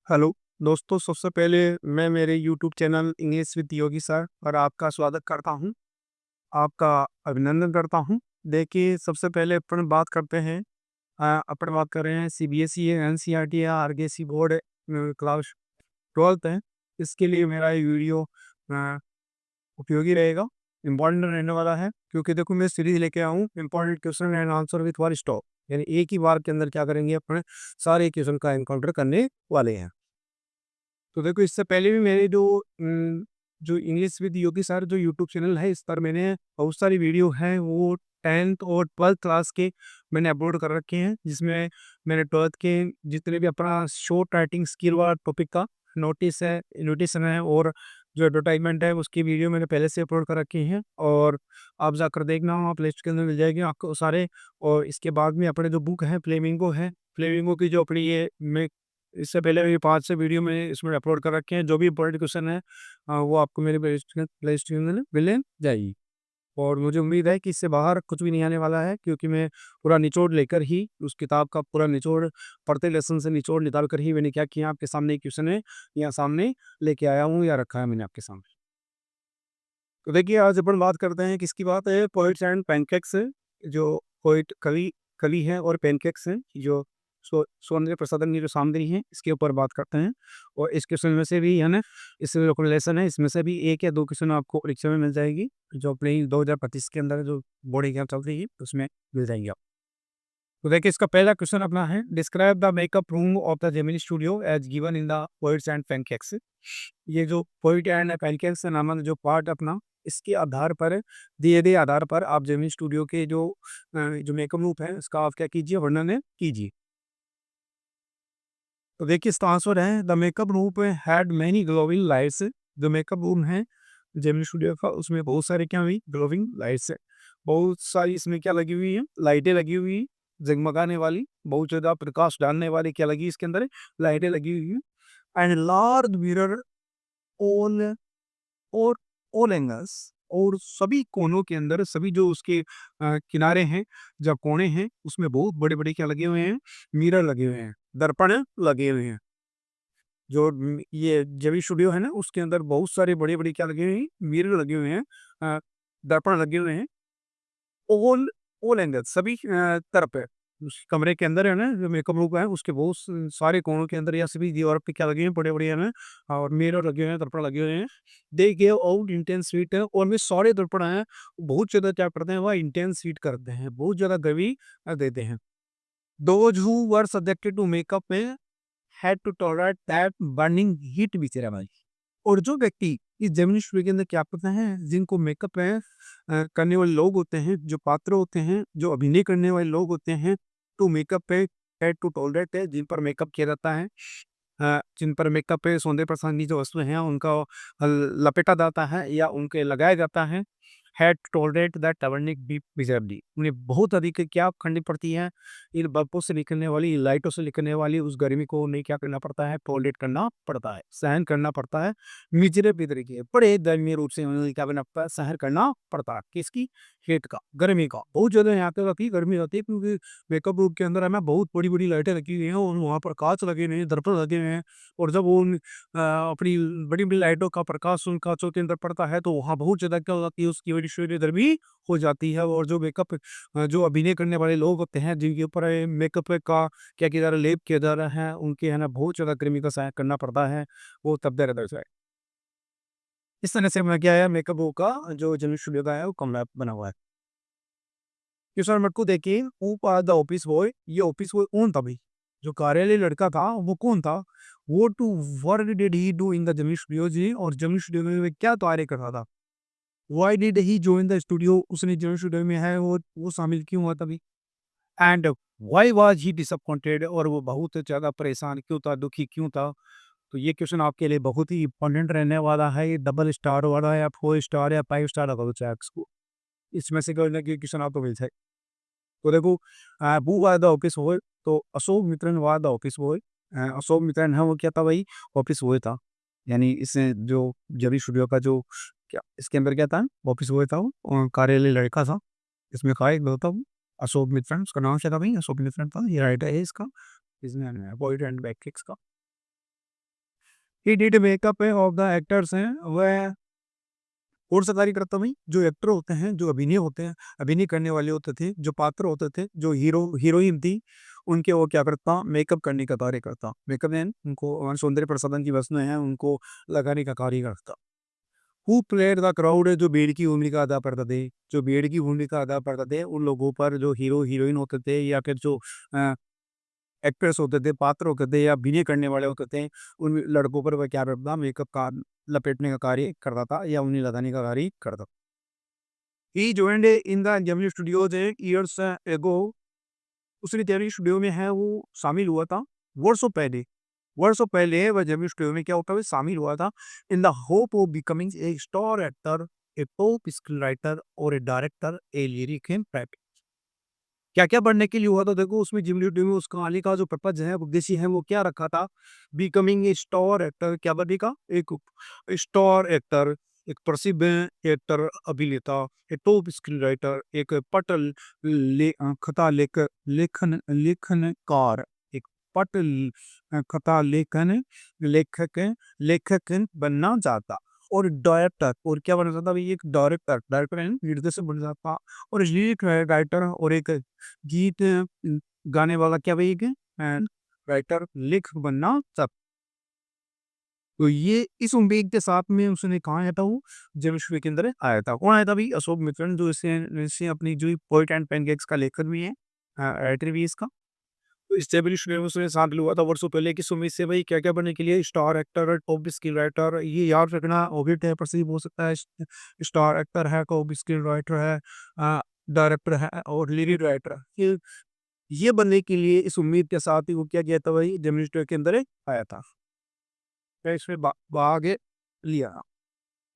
Hello दोस्तों, सबसे पहले मैं मेरे YouTube channel English with Yogi sir पर आपका स्वागत करता हूं, आपका अभिनंदन करता हूं। देखिए, सबसे पहले अपन बात करते हैं। अपन बात कर रहे हैं सीबीएसई है, एनसीईआरटी है, आरकेसी बोर्ड है, क्लास 12th है। इसके लिए मेरा ये वीडियो अ, उपयोगी रहेगा, इम्पोर्टेंट रहने वाला है, क्योंकि देखो मैं सीरीज लेके आया हूँ important question and answer with one stop. यानी एक ही बार के अंदर क्या करेंगे, अपने सारे क्वेश्चन का एनकाउंटर करने वाले हैं। तो देखो, इससे पहले भी मेरे जो इंग्लिश विद योगी सर जो यूट्यूब चैनल है, इस पर मैंने बहुत सारी वीडियो हैं, वो 10th और 12th क्लास के मैंने अपलोड कर रखे हैं, जिसमें मैंने 12th के जितने भी अपना शॉर्ट राइटिंग स्किल वाला टॉपिक का नोटिशन है और जो एडवर्टाइजमेंट है उसकी वीडियो मैंने पहले से अपलोड कर रखी हैं। और आप जाकर देखना, आप लिस्ट के अंदर मिल जाएगी आपको सारे। और इसके बाद में अपने जो बुक है, फ्लेमिंगो की जो अपनी ये मैं इससे पहले भी 5 से वीडियो में इसमें अपलोड कर रखे हैं। जो भी इम्पोर्टेंट क्वेश्चन है वो आपको मेरे प्लेलिस्ट के अंदर मिल जाएगी। और मुझे उम्मीद है कि इससे बाहर कुछ भी नहीं आने वाला है, क्योंकि मैं पूरा निचोड़ लेकर ही उस किताब का पूरा निचोड़, पढ़ते लेसन से निचोड़ निकाल कर ही मैंने क्या किया, आपके सामने एक क्वेश्चन है यहाँ सामने लेके आया हूँ या रखा है मैंने आपके सामने। तो देखिए, आज अपन बात करते हैं, किसकी बात है, पोइट्स एंड पैनकेक्स है। जो पोइट कवि कवि है और पैनकेक्स हैं जो सौंदर्य प्रसाधन की जो सामग्री है, इसके ऊपर बात करते हैं। और इस क्वेश्चन में से भी है ना, इसमें जो लेसन है इसमें से भी एक या दो क्वेश्चन आपको परीक्षा में मिल जाएगी, जो अपनी 2025 के अंदर जो बोर्ड एग्जाम चल रही है उसमें मिल जाएंगे आप। तो देखिए, इसका पहला क्वेश्चन अपना है, describe the makeup room of the Gemini studio as given in the poets and pancakes. ये जो पोइट एंड पैनकेक्स नामक जो पार्ट अपना, इसके आधार पर, दिए गए आधार पर आप जेमिनी स्टूडियो के जो मेकअप रूप है इसका आप क्या कीजिए, वर्णन कीजिए। तो देखिए, इसका आंसर है, the makeup room had many glowing lights. जो मेकअप रूम है जेमिनी स्टूडियो का, उसमें बहुत सारे क्या हुई, ग्लोविंग लाइट्स है। बहुत सारी इसमें क्या लगी हुई है, लाइटें लगी हुई है, जगमगाने वाली, बहुत ज्यादा प्रकाश डालने वाली क्या लगी इसके अंदर, लाइटें लगी हुई है। एंड लार्ज मिरर ऑल और ऑल एंगल्स, और सभी कोनों के अंदर, सभी जो उसके किनारे हैं, जो कोने हैं, उसमें बहुत बड़े-बड़े क्या लगे हुए हैं, मिरर लगे हुए हैं, दर्पण लगे हुए हैं। जो ये जेबी स्टूडियो है ना, उसके अंदर बहुत सारे बड़े-बड़े क्या लगे हुए हैं, मिरर लगे हुए हैं, अ, दर्पण लगे हुए हैं। ऑल ऑल एंगल, सभी तरफ है। उस कमरे के अंदर है ना, जो मेकअप रूम है उसके बहुत सारे कोनों के अंदर या सभी दीवार पे क्या लगे हैं, बड़े-बड़े है ना, और मिरर लगे हुए हैं, दर्पण लगे हुए हैं। They give out intense heat, और में सारे दर्पण हैं, बहुत ज़्यादा क्या करते हैं, वह इंटेंस हीट करते हैं, बहुत ज़्यादा गर्मी देते हैं। Those who were subjected to makeup में had to tolerate that burning heat भी तेरा भाई। और जो व्यक्ति इस जेमिनी स्टूडियो के अंदर क्या करते हैं, जिनको मेकअप है करने वाले लोग होते हैं, जो पात्र होते हैं, जो अभिनय करने वाले लोग होते हैं, तो मेकअप पे हैड टू टॉलरेट है, जिन पर मेकअप किया जाता है, जिन पर मेकअप पे सौंदर्य प्रसाधन की जो वस्तुएं हैं उनका लपेटा जाता है या उनके लगाया जाता है, had tolerate that turning be visibly, उन्हें बहुत अधिक क्या करनी पड़ती है, इन बल्बों से निकलने वाली, इन लाइटों से निकलने वाली उस गर्मी को उन्हें क्या करना पड़ता है, टॉलरेट करना पड़ता है, सहन करना पड़ता है। मिजरेबल तरीके बड़े दयनीय रूप से उन्हें क्या करना पड़ता है, सहन करना पड़ता है, किसकी, हीट का, गर्मी का। बहुत ज़्यादा यहाँ पे काफ़ी गर्मी होती है, क्योंकि मेकअप रूम के अंदर हमें बहुत बड़ी-बड़ी लाइटें लगी हुई हैं और वहाँ पर काँच लगे हुए हैं, दर्पण लगे हुए हैं। और जब वो अपनी बड़ी-बड़ी लाइटों का प्रकाश उन काँचों के अंदर पड़ता है, तो वहाँ बहुत ज़्यादा क्या हो जाती है, उसकी वजह से गर्मी हो जाती है। और जो मेकअप जो अभिनय करने वाले लोग होते हैं, जिनके ऊपर मेकअप का क्या किया जा रहा है, लेप किया जा रहा है, उनके है ना बहुत ज़्यादा गर्मी का सहन करना पड़ता है, वो तब दर्द है। इस तरह से मैं क्या है, मेकअप का जो जेमिनी स्टूडियो का है वो कमरा बना हुआ है। किशोर मटकू देखिए, हू वाज़ द ऑफिस बॉय, ये ऑफिस बॉय कौन था भाई? जो कार्यालय लड़का था वो कौन था? What to work did he do in the Gemini studio ji, और जेमिनी स्टूडियो में क्या कार्य कर रहा था? Why did he join the studio, उसने जेमिनी स्टूडियो में है वो शामिल क्यों हुआ था भाई? And why was he disappointed, और वो बहुत ज़्यादा परेशान क्यों था, दुखी क्यों था? तो ये क्वेश्चन आपके लिए बहुत ही इम्पोर्टेंट रहने वाला है। ये डबल स्टार वाला है या 4 स्टार या 5 स्टार अगर चाहे इसको, इसमें से कोई ना कोई क्वेश्चन आपको मिल जाए। तो देखो, वो वाला था ऑफिस बॉय, तो अशोक मित्रन वाला था ऑफिस बॉय। अशोक मित्रन है वो क्या था भाई, ऑफिस बॉय था। यानी इसने जो जेबी स्टूडियो का जो क्या इसके अंदर क्या था, ऑफिस बॉय था वो, कार्यालय लड़का था। इसमें का एक था वो, अशोक मित्रन, उसका नाम क्या था भाई, अशोक मित्रन था, ये राइटर है इसका, इसने पॉइंट एंड बैकटिक्स का। He did makeup of the actors हैं वह कौन-सा कार्य करता भाई? जो एक्टर होते हैं, जो अभिनय होते हैं, अभिनय करने वाले होते थे, जो पात्र होते थे, जो हीरोइन थी, उनके वो क्या करता? मेकअप करने का कार्य करता। मेकअप मैन उनको सौंदर्य प्रसाधन की वस्तुएँ हैं, उनको लगाने का कार्य करता। हू प्लेड द क्राउड जो भीड़ की भूमिका अदा करते थे, जो भीड़ की भूमिका अदा करते थे, उन लोगों पर जो हीरोइन होते थे या फिर जो अ, एक्टर्स होते थे, पात्र होते थे या अभिनय करने वाले होते थे, उन लड़कों पर वह क्या करता? मेकअप का लपेटने का कार्य करता था या उन्हें लगाने का कार्य करता। He joined in the Gemini studios years ago. उसने जेमिनी स्टूडियो में है वो शामिल हुआ था वर्षों पहले वह जेमिनी स्टूडियो में क्या होता है शामिल हुआ था in the hope of becoming a star actor, a top script writer और a director, a lyric and क्या-क्या बनने के लिए हुआ था देखो उसमें जिम ल्यूड में उस कहानी का जो पर्पज़ है, उद्देश्य है वो क्या रखा था? बिकमिंग ए स्टार एक्टर क्या बनने का? एक स्टार एक्टर, एक प्रसिद्ध एक्टर अभिनेता, एक टॉप स्क्रीन राइटर, एक पटल कथा लेखनकार, एक पटल कथा लेखक लेखक बनना चाहता और डायरेक्टर और क्या बनना चाहता? भई एक डायरेक्टर यानी निर्देशक बनना चाहता और लिरिक राइटर और एक गीत गाने वाला क्या भाई एक राइटर लेखक बनना चाहता। तो ये इस उम्मीद के साथ में उसने कहाँ आया था वो जब विश्व के अंदर आया था। कौन आया था भाई? अशोक मित्रण जो इसे इसे अपनी जो पोएट एंड पेनकेक्स का लेखक भी है, राइटर भी है इसका। तो स्टेब्लिश में उसने शामिल हुआ था वर्षों पहले किस उम्मीद से भाई क्या-क्या बनने के लिए star actor, top screen writer ये याद रखना ऑबिट है प्रसिद्ध हो सकता है। स्टार एक्टर है, टॉप स्क्रीन राइटर है, डायरेक्टर है और लिरिक राइटर है। ये बनने के लिए इस उम्मीद के साथ ही वो क्या किया था भाई जेमिनी स्टूडियो के अंदर आया था। फिर इसमें भाग लिया।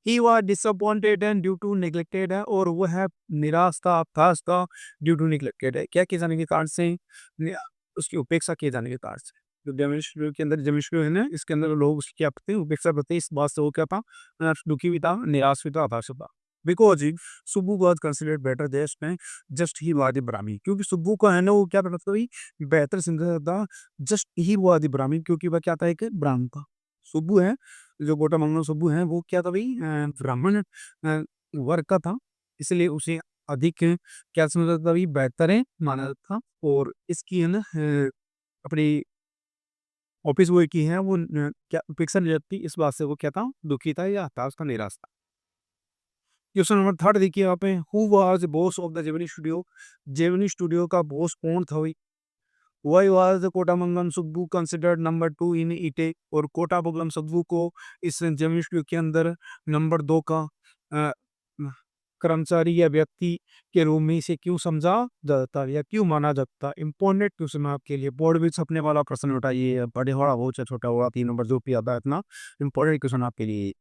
He was disappointed and due to neglected है और वो है निराश था, हताश था ड्यू टू नेग्लेक्टेड है। क्या किए जाने के कारण से? ने उसकी उपेक्षा किए जाने के कारण से। जो जेमिनी स्टूडियो के अंदर जेमिनी स्टूडियो है ना, इसके अंदर लोग उसकी क्या करते हैं उपेक्षा करते हैं। इस बात से वो क्या था दुखी भी था, निराश भी था, हताश भी था। Because Subbu was considered better than just he was a ब्राह्मण क्योंकि सुब्बू का है ना वो क्या करता था भाई बेहतर सिंगर था जस्ट ही वाज़ अ ब्राह्मण क्योंकि वह क्या था एक ब्राह्मण था। सुब्बू है जो गोटा मंगलम सुब्बू हैं वो क्या था भाई ब्राह्मण वर्ग का था इसलिए उसे अधिक क्या समझा था भाई बेहतर है माना जाता था और इसकी है ना अपनी ऑफिस वो की है वो क्या अपेक्षा नहीं रखती इस बात से वो क्या था दुखी था या हताश था निराश था। क्वेश्चन नंबर थर्ड देखिए यहाँ पे who was boss of the Gemini studio. Gemini studio का बॉस कौन था भाई? Why was Kothamangalam Subbu considered number 2 in इटे और कोटाबंगलम सुब्बू को इस जेमिनी के अंदर नंबर 2 का अ, कर्मचारी या व्यक्ति के रूप में इसे क्यों समझा जाता है या क्यों माना जाता है? इम्पोर्टेंट क्वेश्चन है आपके लिए बोर्ड में छपने वाला प्रश्न होता है ये बड़े बड़ा हो चाहे छोटा हुआ 3 नंबर जो भी आता है इतना इम्पोर्टेंट क्वेश्चन आपके लिए।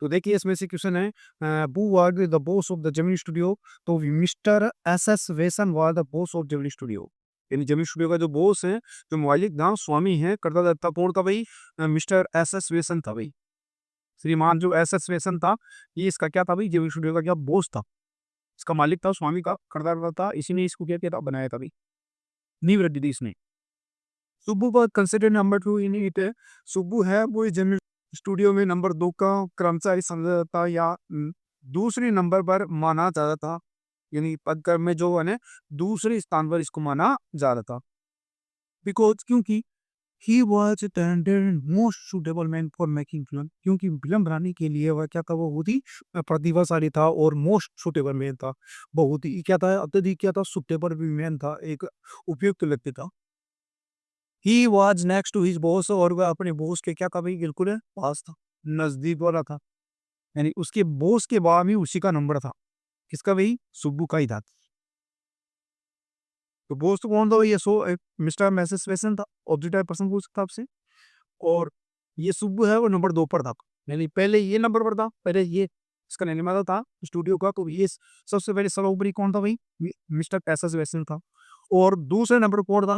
तो देखिए इसमें से क्वेश्चन है who was the boss of the Gemini studio? तो मिस्टर एस एस वेसन was the boss of Gemini studio. यानी जेमिनी स्टूडियो का जो बॉस है जो मालिक नाम स्वामी है करता धर्ता कौन था भाई मिस्टर एस एस वेसन था भाई। श्रीमान जो एस एस वेसन था ये इसका क्या था भाई जेमिनी स्टूडियो का क्या बॉस था। इसका मालिक था स्वामी का करता धर्ता था इसी ने इसको क्या किया था बनाया था भाई नींव रखी थी इसने। सुब्बू का कंसिडर नंबर 2 इन इट है। सुब्बू है वो जेमिनी स्टूडियो में नंबर 2 का कर्मचारी समझा जाता या दूसरे नंबर पर माना जाता था। यानी पदक्रम में जो है ना दूसरे स्थान पर इसको माना जा रहा था। बिकॉज़ क्योंकि he was talented most suitable man for making film क्योंकि फिल्म बनाने के लिए वह क्या था वो बहुत ही प्रतिभाशाली था और मोस्ट सूटेबल मैन था। बहुत ही क्या था अत्यधिक क्या था सूटेबल भी मैन था एक उपयुक्त व्यक्ति था। He was next to his boss और वह अपने बॉस के क्या था भाई बिल्कुल पास था, नज़दीक वाला था। यानी उसके बॉस के बाद में उसी का नंबर था। किसका भाई? सुब्बू का ही था। तो बॉस तो कौन था भाई? ये मिस्टर मैसेज पर्सन था, ऑब्जेक्ट पर्सन पूछ सकता आपसे और ये सुब्बू है वो नंबर 2 पर था। यानी पहले ये नंबर पर था, पहले ये इसका निर्माता था स्टूडियो का तो ये सबसे पहले सर्वोपरि कौन था भाई? मिस्टर पैसेज पर्सन था और दूसरे नंबर पर कौन था?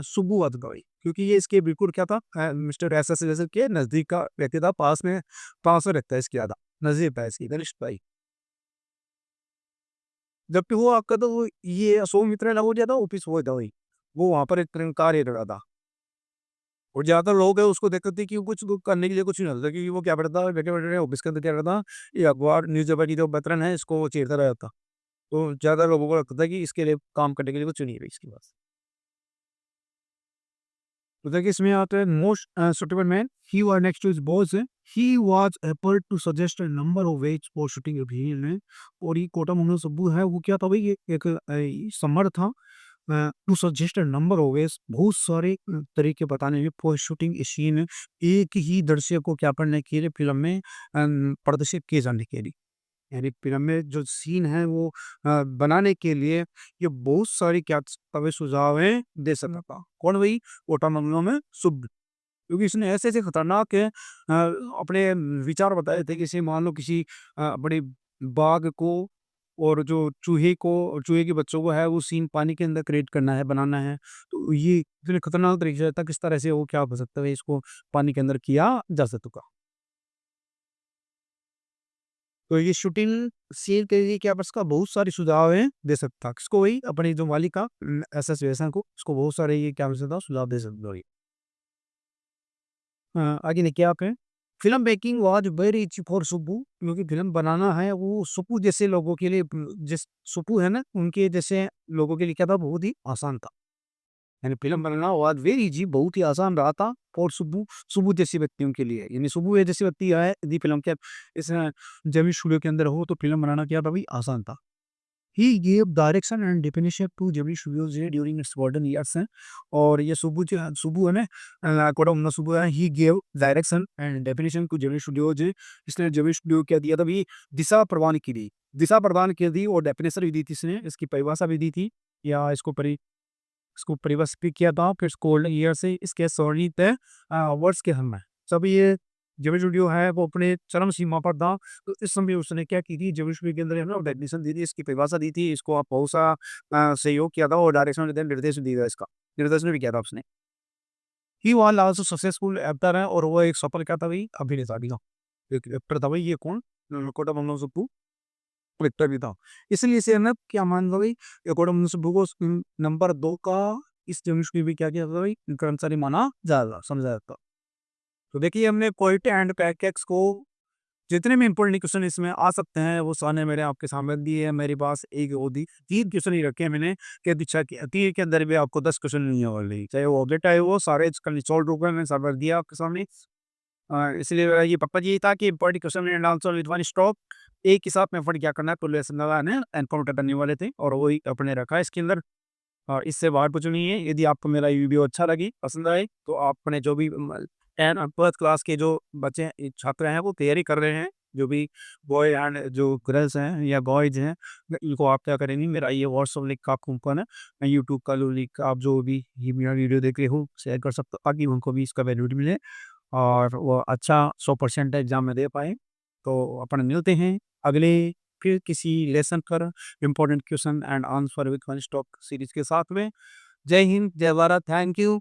सुब्बू था भाई क्योंकि ये इसके बिल्कुल क्या था मिस्टर एसएस जैसे के नज़दीक का व्यक्ति था, पास में रहता है इसके ज़्यादा, नज़दीक था इसकी घनिष्ठ भाई। जबकि वो आपका तो वो ये अशोक मित्र लगा हो गया था ऑफिस वो था वही, वो वहाँ पर एक कार्य कर रहा था। और ज़्यादातर लोग हैं उसको देखते हैं कि वो कुछ वो करने के लिए कुछ नहीं होता, क्योंकि वो क्या करता है बैठे-बैठे ऑफ़िस के अंदर क्या करता, ये अखबार न्यूज़पेपर की जो बतरन है इसको वो चीरता रहता। तो ज़्यादा लोगों को लगता है कि इसके लिए काम करने के लिए कुछ नहीं है इसके पास। तो देखिए इसमें आता है most suitable man, he was next to his boss, he was able to suggest a number of ways for shooting a reel है। और ये कोटा मोनो सब्बू है वो क्या था भाई, ये एक समर था to suggest a number of ways, बहुत सारे तरीके बताने में फॉर शूटिंग ए सीन, एक ही दृश्य को क्या करने के लिए फ़िल्म में प्रदर्शित किए जाने के लिए। यानी फ़िल्म में जो सीन है वो बनाने के लिए ये बहुत सारी क्या तवे सुझावें दे सकता था। कौन भाई? कोटा मंगलों में सुब्बू। क्योंकि इसने ऐसे-ऐसे खतरनाक अपने विचार बताए थे, किसी मान लो किसी बड़े बाघ को और जो चूहे के बच्चों को है वो सीन पानी के अंदर क्रिएट करना है, बनाना है। तो ये इतने खतरनाक तरीके से था, किस तरह से वो क्या हो सकता है इसको पानी के अंदर किया जा सकता। तो ये शूटिंग सीन के लिए क्या बस का बहुत सारी सुझाव है दे सकता। किसको? वही अपनी जो मालिका एसएस वेसा को, उसको बहुत सारे ये क्या हो सकता सुझाव दे सकता है। आगे देखिए आप हैं, film making was very easy for Subbu, क्योंकि फ़िल्म बनाना है वो सुप्पू जैसे लोगों के लिए जिस सुप्पू है ना, उनके जैसे लोगों के लिए क्या था, बहुत ही आसान था। यानी film banana was very easy, बहुत ही आसान रहा था फॉर सुब्बू, सुब्बू जैसे व्यक्तियों के लिए। यानी सुब्बू ये जैसे व्यक्ति है यदि फ़िल्म के इस जेबी स्टूडियो के अंदर हो तो फ़िल्म बनाना क्या था भाई, आसान था। He gave direction and definition to JB Studios during its golden years हैं। और ये सुब्बू है ना, कोडामुन्ना सुब्बू है, he gave direction and definition to JB Studios. इसने जेबी स्टूडियो क्या दिया था भाई, दिशा प्रदान की दी। दिशा प्रदान की दी और डेफिनेशन भी दी थी इसने, इसकी परिभाषा भी दी थी या इसको परिभाषित किया था। फिर इसको गोल्डन ईयर से इसके स्वर्णित वर्ष के हम हैं। जब ये जेबी स्टूडियो है वो अपने चरम सीमा पर था, तो इस समय उसने क्या की थी, जेबी स्टूडियो के अंदर है ना डेफिनेशन दी थी, इसकी परिभाषा दी थी, इसको आप बहुत सा सहयोग किया था और डायरेक्शन निर्देश भी दिया था इसका। निर्देशन भी किया था उसने। He was also successful actor है और वो एक सफल क्या था भाई, अभिनेता भी था। एक एक्टर था भाई, ये कौन? कोटा बंगलो सुप्पू एक्टर भी था। इसलिए इसे ना क्या मान लो भाई, ये कोटा बंगलो सुप्पू को नंबर 2 का इस जेम्स में भी क्या किया था भाई, कर्मचारी माना जाएगा, समझा जाता। तो देखिए हमने क्वोट एंड पैकेट्स को जितने भी इम्पोर्टेंट क्वेश्चन इसमें आ सकते हैं वो सारे मैंने आपके सामने दिए हैं। मेरे पास एक वो दी 3 क्वेश्चन ही रखे हैं मैंने कि दीक्षा के 3 के अंदर भी आपको 10 क्वेश्चन नहीं है वाले, चाहे वो ऑब्जेक्ट आए वो सारे इसका निचोड़ रूप में मैंने सब भर दिया आपके सामने। इसलिए मेरा ये पर्पज़ ये था कि important question and answer with one stop, एक ही साथ में फट क्या करना है, पूरे लेसन लगाना है, एनकाउंटर करने वाले थे और वही अपने रखा है इसके अंदर। और इससे बाहर कुछ नहीं है। यदि आपको मेरा ये वीडियो अच्छा लगी, पसंद आए, तो आप अपने जो भी 10 और 12th क्लास के जो बच्चे हैं, छात्र हैं, वो तैयारी कर रहे हैं, जो भी बॉय एंड जो गर्ल्स हैं या बॉयज़ हैं, इनको आप क्या करेंगे, मेरा ये व्हाट्सएप लिंक आपको ऊपर है, यूट्यूब का जो लिंक आप जो भी ये मेरा वीडियो देख रहे हो, शेयर कर सकते हो ताकि उनको भी इसका बेनिफिट मिले और वो अच्छा 100% एग्ज़ाम में दे पाएँ। तो अपन मिलते हैं अगले फिर किसी लेसन पर important question and answer with one stop series के साथ में। जय हिंद, जय भारत, थैंक यू।